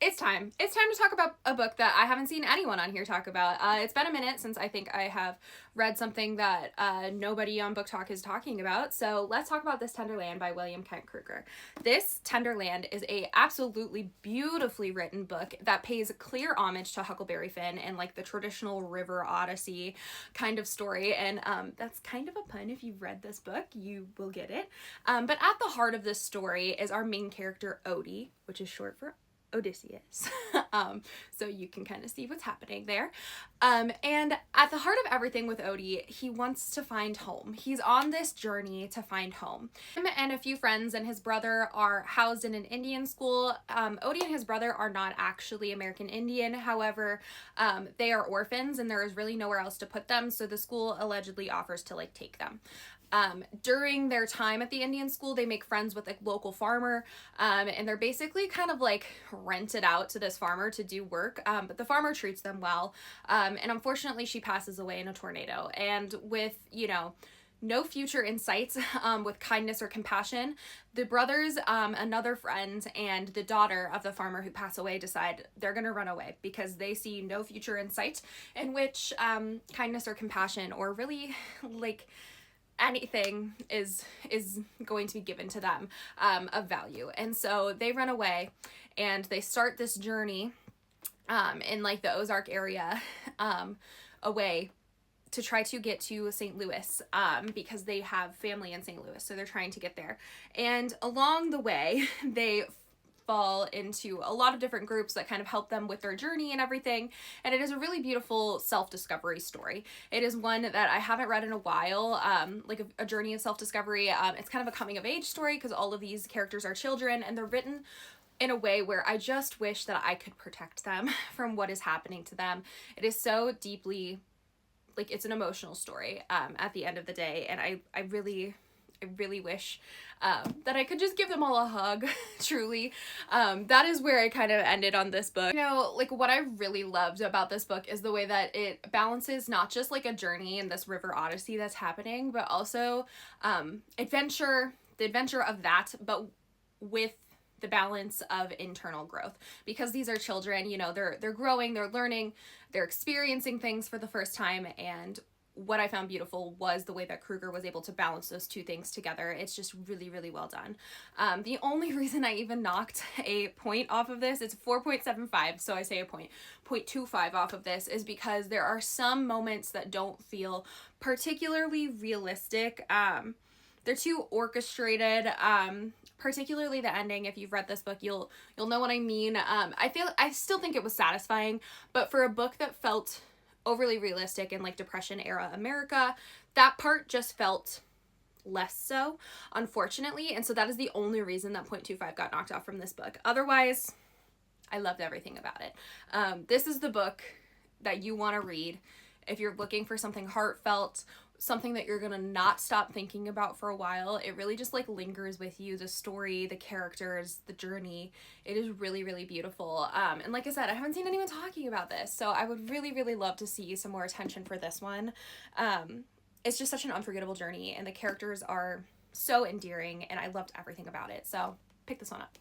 It's time. It's time to talk about a book that I haven't seen anyone on here talk about. It's been a minute since I think I have read something that nobody on Book Talk is talking about. So let's talk about This Tender Land by William Kent Kruger. This Tender Land is a absolutely beautifully written book that pays clear homage to Huckleberry Finn and like the traditional river odyssey kind of story. And that's kind of a pun. If you've read this book, you will get it. But at the heart of this story is our main character, Odie, which is short for Odysseus. So you can kind of see what's happening there. And at the heart of everything with Odie, he wants to find home. He's on this journey to find home. Him and a few friends and his brother are housed in an Indian school. Odie and his brother are not actually American Indian. However, they are orphans and there is really nowhere else to put them. So the school allegedly offers to like take them. During their time at the Indian school, they make friends with a local farmer, and they're basically kind of like rented out to this farmer to do work, but the farmer treats them well, and unfortunately she passes away in a tornado, and with, you know, no future in sight, with kindness or compassion, the brothers, another friend, and the daughter of the farmer who passed away decide they're gonna run away because they see no future in sight in which kindness or compassion or really like anything is going to be given to them of value. And so they run away and they start this journey in like the Ozark area away to try to get to St. Louis because they have family in St. Louis, so they're trying to get there. And along the way they fall into a lot of different groups that kind of help them with their journey and everything, and it is a really beautiful self-discovery story. It is one that I haven't read in a while, like a journey of self-discovery. It's kind of a coming-of-age story because all of these characters are children and they're written in a way where I just wish that I could protect them from what is happening to them. It is so deeply, like, it's an emotional story at the end of the day, and I really wish that I could just give them all a hug, truly. That is where I kind of ended on this book. You know, like what I really loved about this book is the way that it balances not just like a journey in this river odyssey that's happening, but also the adventure of that, but with the balance of internal growth, because these are children, you know, they're growing, they're learning, they're experiencing things for the first time, and what I found beautiful was the way that Kruger was able to balance those two things together. It's just really, really well done. The only reason I even knocked a point off of this, it's 4.75, so I say a 0.25 off of this, is because there are some moments that don't feel particularly realistic. They're too orchestrated, particularly the ending. If you've read this book, you'll know what I mean. I still think it was satisfying, but for a book that felt overly realistic in like Depression era America, that part just felt less so, unfortunately, and so that is the only reason that 0.25 got knocked off from this book. Otherwise, I loved everything about it. This is the book that you want to read if you're looking for something heartfelt, something that you're gonna not stop thinking about for a while. It really just like lingers with you, the story, the characters, the journey. It is really, really beautiful. And like I said, I haven't seen anyone talking about this, so I would really, really love to see some more attention for this one. It's just such an unforgettable journey, and the characters are so endearing, and I loved everything about it, so pick this one up.